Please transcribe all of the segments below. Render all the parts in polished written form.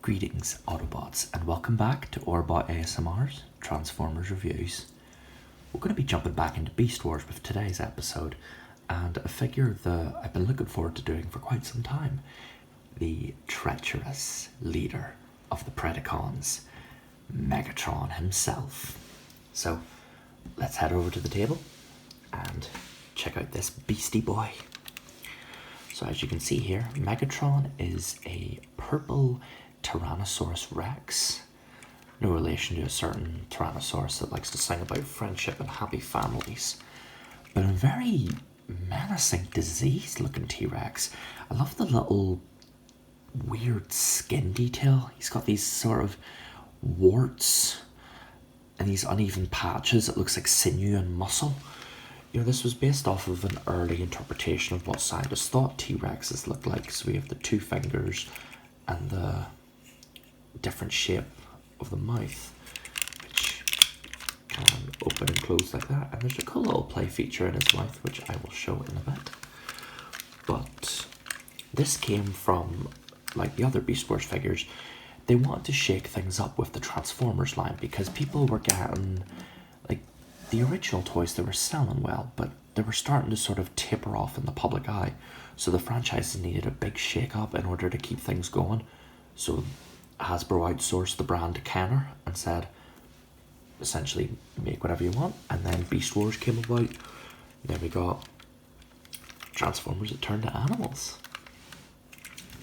Greetings Autobots and welcome back to Orbot ASMR's Transformers Reviews. We're going to be jumping back into Beast Wars with today's episode and a figure that I've been looking forward to doing for quite some time. The treacherous leader of the Predacons, Megatron himself. So let's head over to the table and check out this beastie boy. So as you can see here, Megatron is a purple Tyrannosaurus Rex. No relation to a certain Tyrannosaurus that likes to sing about friendship and happy families. But a very menacing, diseased looking T-Rex. I love the little weird skin detail. He's got these sort of warts and these uneven patches that looks like sinew and muscle. You know, this was based off of an early interpretation of what scientists thought T-Rexes looked like. So we have the two fingers and the different shape of the mouth, which can open and close like that. And there's a cool little play feature in his mouth, which I will show in a bit. But this came from, like the other Beast Wars figures, they wanted to shake things up with the Transformers line because people were getting, like, the original toys, they were selling well, but they were starting to sort of taper off in the public eye. So the franchise needed a big shake-up in order to keep things going. So Hasbro outsourced the brand to Kenner and said, essentially, make whatever you want. And then Beast Wars came about. And then we got Transformers that turned to animals.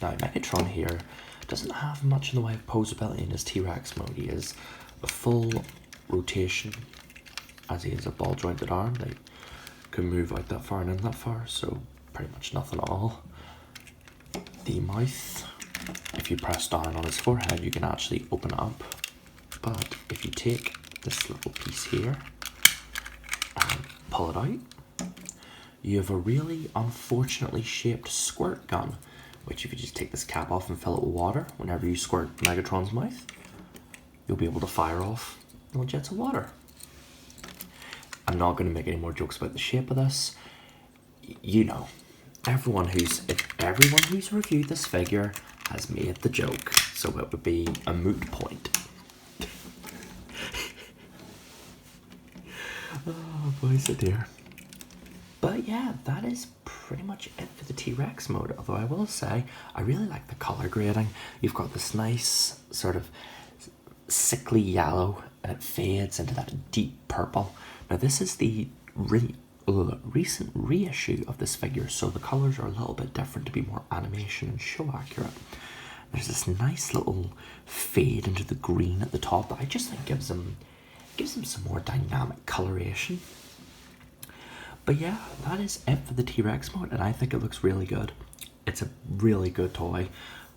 Now, Megatron here doesn't have much in the way of posability in his T-Rex mode. He is a full rotation, as he is a ball-jointed arm. They can move out that far and in that far, so pretty much nothing at all. The mouth, if you press down on his forehead, you can actually open it up. But if you take this little piece here and pull it out, you have a really unfortunately shaped squirt gun, which if you just take this cap off and fill it with water, whenever you squirt Megatron's mouth, you'll be able to fire off little jets of water. I'm not going to make any more jokes about the shape of this. You know, everyone who's reviewed this figure has made the joke, so it would be a moot point. Oh, boys, oh dear. But yeah, that is pretty much it for the T-Rex mode, although I will say, I really like the colour grading. You've got this nice sort of sickly yellow, and it fades into that deep purple. Now this is the recent reissue of this figure, so the colours are a little bit different to be more animation and show accurate. There's this nice little fade into the green at the top that I just think gives him some more dynamic coloration. But yeah, that is it for the T-Rex mode, and I think it looks really good. It's a really good toy,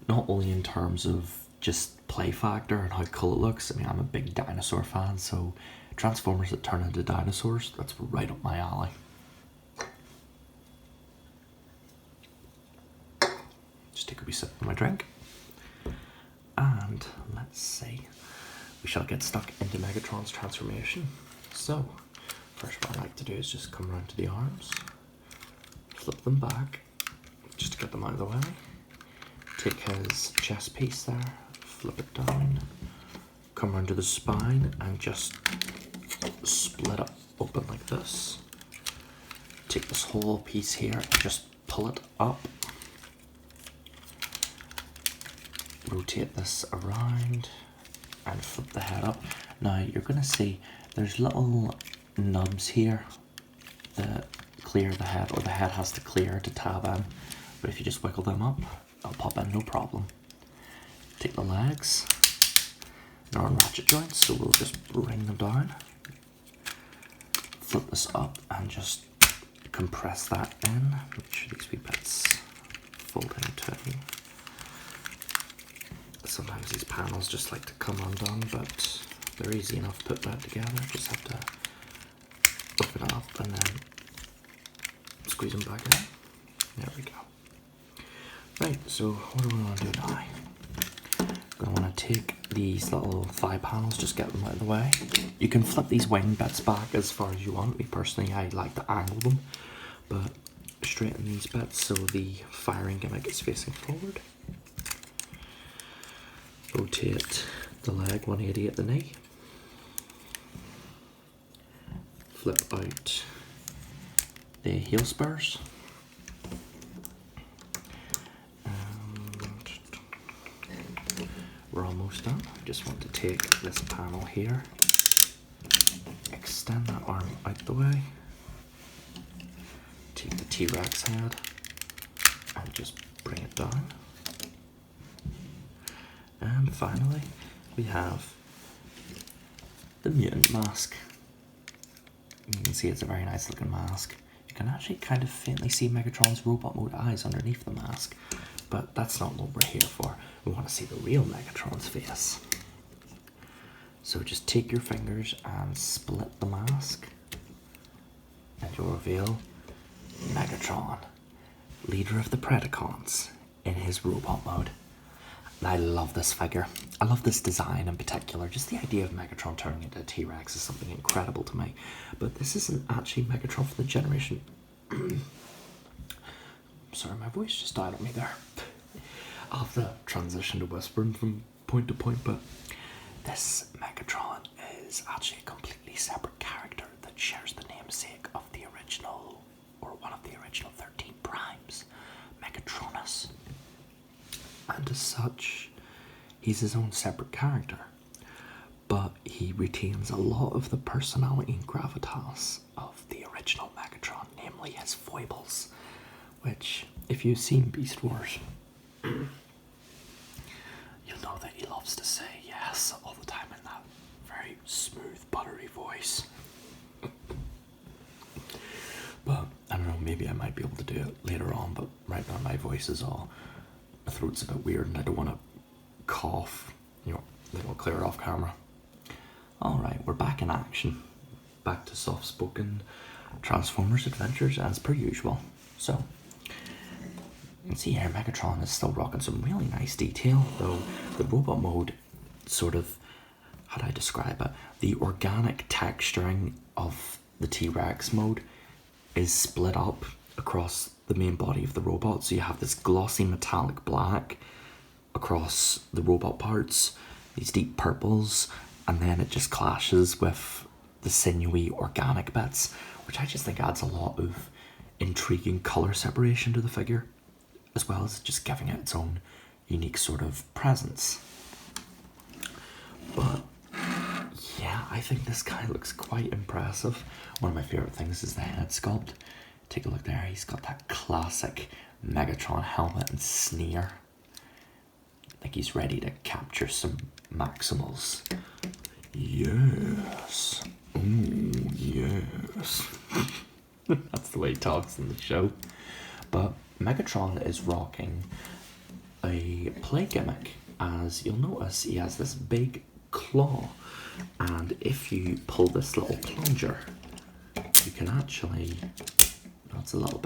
not only in terms of just play factor and how cool it looks. I mean, I'm a big dinosaur fan, so Transformers that turn into dinosaurs, that's right up my alley. Just take a wee sip of my drink. And let's see. We shall get stuck into Megatron's transformation. So, first what I like to do is just come around to the arms, flip them back, just to get them out of the way. Take his chest piece there, flip it down, come around to the spine and just split it open like this. Take this whole piece here and just pull it up. Rotate this around and flip the head up. Now you're going to see there's little nubs here that clear the head, or the head has to clear to tab in. But if you just wiggle them up, they'll pop in no problem. Take the legs. They're on ratchet joints, so we'll just bring them down. Flip this up and just compress that in. Make sure these wee bits fold in too. Sometimes these panels just like to come undone, but they're easy enough to put back together. Just have to open it up and then squeeze them back in. There we go. Right, so what do we want to do now? We're going to want to take these little thigh panels, just get them out of the way. You can flip these wing bits back as far as you want. Me personally, I like to angle them, but straighten these bits so the firing gimmick is facing forward. Rotate the leg 180 at the knee. Flip out the heel spurs. And we're almost done. I just want to take this panel here, extend that arm out the way, take the T-Rex head and just bring it down. And finally, we have the mutant mask. You can see it's a very nice looking mask. You can actually kind of faintly see Megatron's robot mode eyes underneath the mask, but that's not what we're here for. We want to see the real Megatron's face. So just take your fingers and split the mask, and you'll reveal Megatron, leader of the Predacons, in his robot mode. And I love this figure. I love this design in particular. Just the idea of Megatron turning into a T-Rex is something incredible to me. But this isn't actually Megatron from the generation... Sorry, my voice just died on me there. I'll have to transition to whispering from point to point, but this Megatron is actually a completely separate character that shares the namesake of the original, or one of the original 13 primes, Megatronus. And as such, he's his own separate character, but he retains a lot of the personality and gravitas of the original Megatron, namely his foibles, which, if you've seen Beast Wars, you'll know that he loves to say yes all the time in that very smooth, buttery voice. But, I don't know, maybe I might be able to do it later on, but right now my voice is all... My throat's a bit weird and I don't want to cough. You know, they don't clear it off camera. Alright, we're back in action. Back to soft-spoken Transformers adventures as per usual. So, you can see here Megatron is still rocking some really nice detail, though the robot mode sort of, how do I describe it? The organic texturing of the T-Rex mode is split up across the main body of the robot, so you have this glossy metallic black across the robot parts, these deep purples, and then it just clashes with the sinewy organic bits, which I just think adds a lot of intriguing colour separation to the figure, as well as just giving it its own unique sort of presence. But yeah, I think this guy looks quite impressive. One of my favourite things is the head sculpt. Take a look there, he's got that classic Megatron helmet and sneer. Like he's ready to capture some Maximals. Yes. Oh, yes. That's the way he talks in the show. But Megatron is rocking a play gimmick. As you'll notice, he has this big claw. And if you pull this little plunger, you can actually... It's a little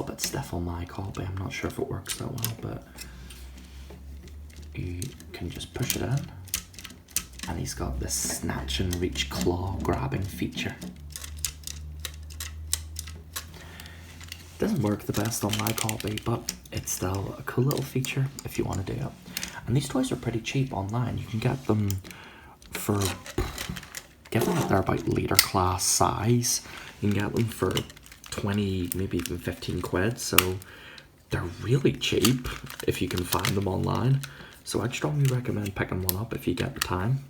bit stiff on my copy. I'm not sure if it works that well, but you can just push it in, and he's got this snatch and reach claw grabbing feature. Doesn't work the best on my copy, but it's still a cool little feature if you want to do it. And these toys are pretty cheap online. You can get them for, given that they're about leader class size, you can get them for 20, maybe even 15 quid, so they're really cheap if you can find them online. So I'd strongly recommend picking one up if you get the time.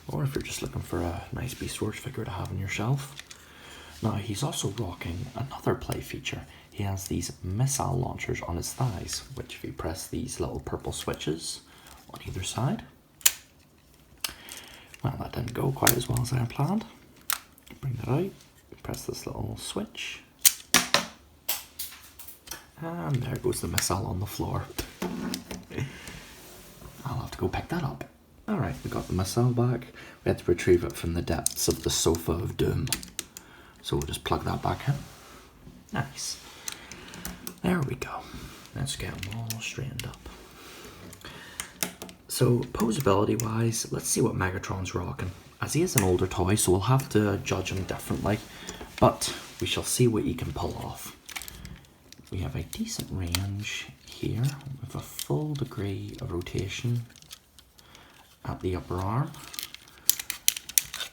Or if you're just looking for a nice Beast Wars figure to have on your shelf. Now, he's also rocking another play feature. He has these missile launchers on his thighs, which if you press these little purple switches on either side. Well, that didn't go quite as well as I had planned. Bring that out, press this little switch, and there goes the missile on the floor. I'll have to go pick that up. Alright, we got the missile back. We had to retrieve it from the depths of the sofa of doom. So we'll just plug that back in. Nice. There we go. Let's get them all straightened up. So, posability wise, let's see what Megatron's rocking. As he is an older toy, so we'll have to judge him differently, but we shall see what he can pull off. We have a decent range. here with a full degree of rotation at the upper arm.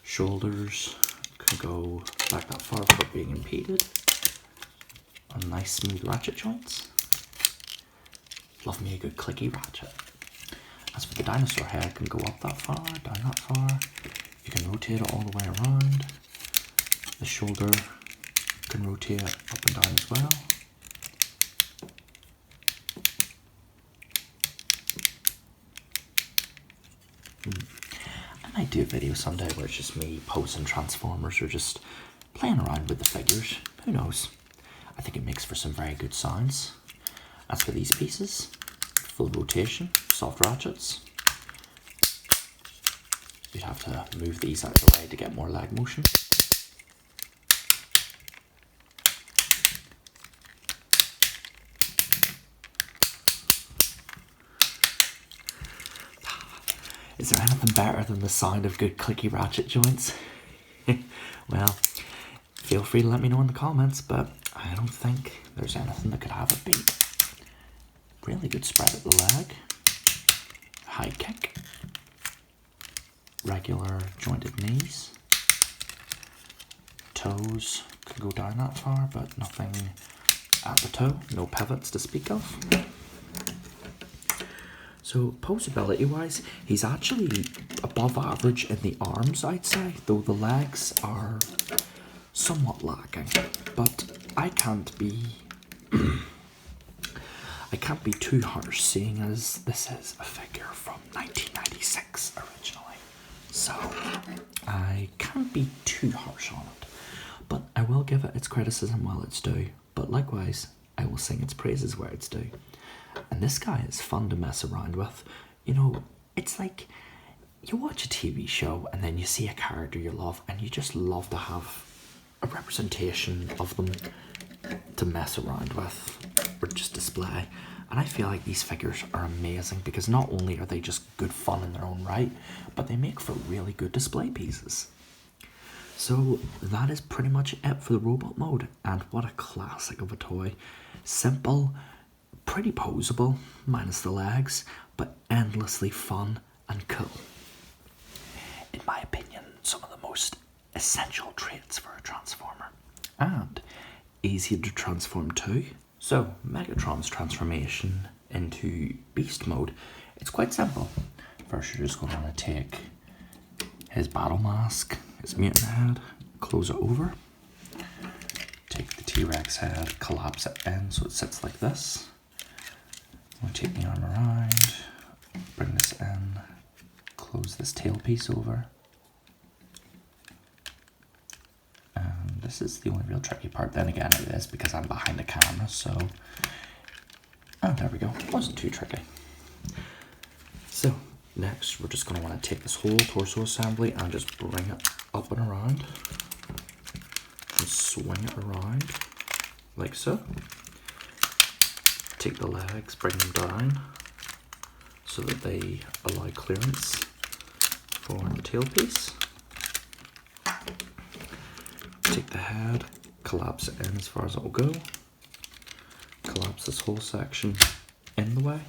Shoulders can go back that far without being impeded. And nice smooth ratchet joints. Love me a good clicky ratchet. As for the dinosaur head, can go up that far, down that far. You can rotate it all the way around. The shoulder can rotate up and down as well. I might do a video someday where it's just me posing Transformers or just playing around with the figures. Who knows? I think it makes for some very good sounds. As for these pieces, full rotation, soft ratchets. You'd have to move these out of the way to get more leg motion. Is there anything better than the sound of good clicky ratchet joints? Well, feel free to let me know in the comments, but I don't think there's anything that could have it beat. Really good spread at the leg. High kick. Regular jointed knees. Toes can go down that far, but nothing at the toe. No pivots to speak of. So posability wise, he's actually above average in the arms, I'd say, though the legs are somewhat lacking. But I can't be too harsh, seeing as this is a figure from 1996 originally. So I can't be too harsh on it. But I will give it its criticism while it's due. But likewise, I will sing its praises where it's due. And this guy is fun to mess around with. You know, it's like you watch a TV show and then you see a character you love and you just love to have a representation of them to mess around with or just display. And I feel like these figures are amazing because not only are they just good fun in their own right, but they make for really good display pieces. So that is pretty much it for the robot mode, and what a classic of a toy. Simple, pretty posable, minus the legs, but endlessly fun and cool. In my opinion, some of the most essential traits for a Transformer, and easy to transform to. So, Megatron's transformation into Beast mode, it's quite simple. First you're just going to want to take his battle mask, his mutant head, close it over, take the T-Rex head, collapse it in so it sits like this. I'm going to take the arm around, bring this in, close this tail piece over. And this is the only real tricky part. Then again, it is because I'm behind the camera, so... Oh, there we go. It wasn't too tricky. So, next we're just going to want to take this whole torso assembly and just bring it up and around. And swing it around, like so. Take the legs, bring them down, so that they allow clearance for the tail piece. Take the head, collapse it in as far as it will go. Collapse this whole section in the way.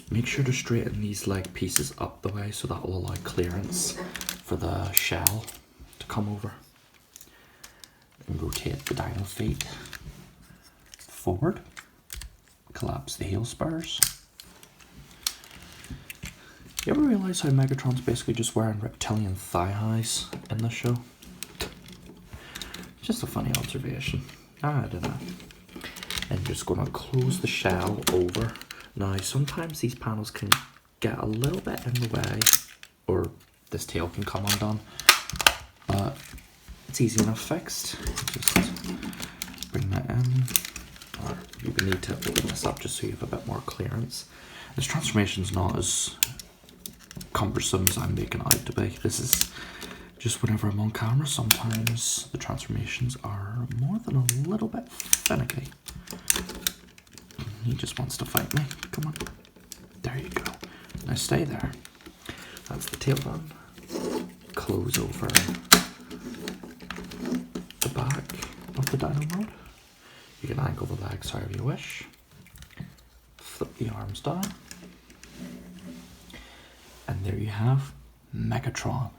Make sure to straighten these leg pieces up the way so that will allow clearance for the shell to come over. And rotate the dino feet forward. Collapse the heel spurs. You ever realise how Megatron's basically just wearing reptilian thigh highs in this show? Just a funny observation. I don't know. And you're just going to close the shell over. Now, sometimes these panels can get a little bit in the way, or this tail can come undone, but it's easy enough fixed. Just bring that in, or you would need to open this up just so you have a bit more clearance. This transformation's not as cumbersome as I'm making it out to be. This is just whenever I'm on camera, sometimes the transformations are more than a little bit finicky. He just wants to fight me. Come on. There you go. Now stay there. That's the tail done. Close over the back of the dino mode. You can angle the legs however you wish. Flip the arms down. And there you have Megatron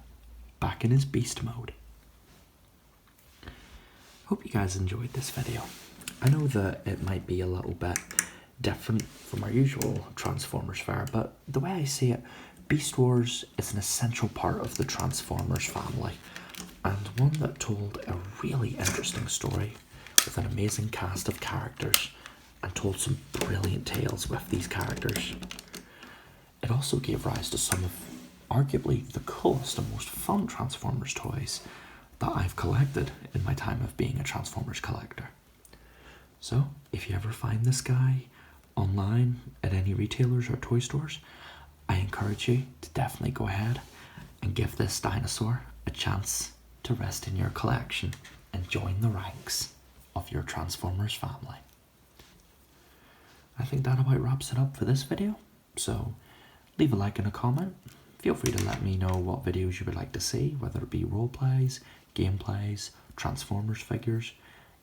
back in his beast mode. Hope you guys enjoyed this video. I know that it might be a little bit different from our usual Transformers fare, but the way I see it, Beast Wars is an essential part of the Transformers family, and one that told a really interesting story with an amazing cast of characters and told some brilliant tales with these characters. It also gave rise to some of arguably the coolest and most fun Transformers toys that I've collected in my time of being a Transformers collector. So, if you ever find this guy online at any retailers or toy stores, I encourage you to definitely go ahead and give this dinosaur a chance to rest in your collection and join the ranks of your Transformers family. I think that about wraps it up for this video, so leave a like and a comment. Feel free to let me know what videos you would like to see, whether it be roleplays, gameplays, Transformers figures,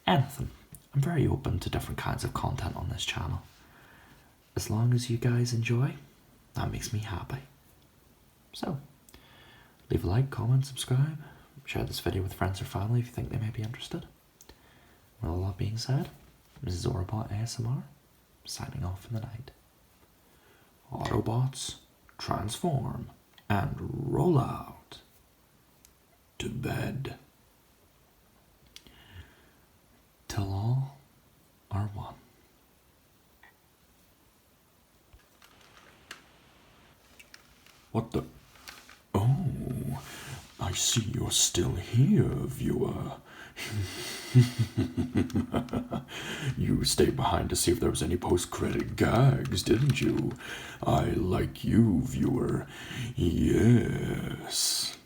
anything. I'm very open to different kinds of content on this channel. As long as you guys enjoy, that makes me happy. So, leave a like, comment, subscribe, share this video with friends or family if you think they may be interested. With all that being said, this is Orbot ASMR, signing off in the night. Autobots, transform and roll out to bed till all are one. What the? Oh, I see you're still here, viewer. You stayed behind to see if there was any post-credit gags, didn't you? I like you, viewer. Yes.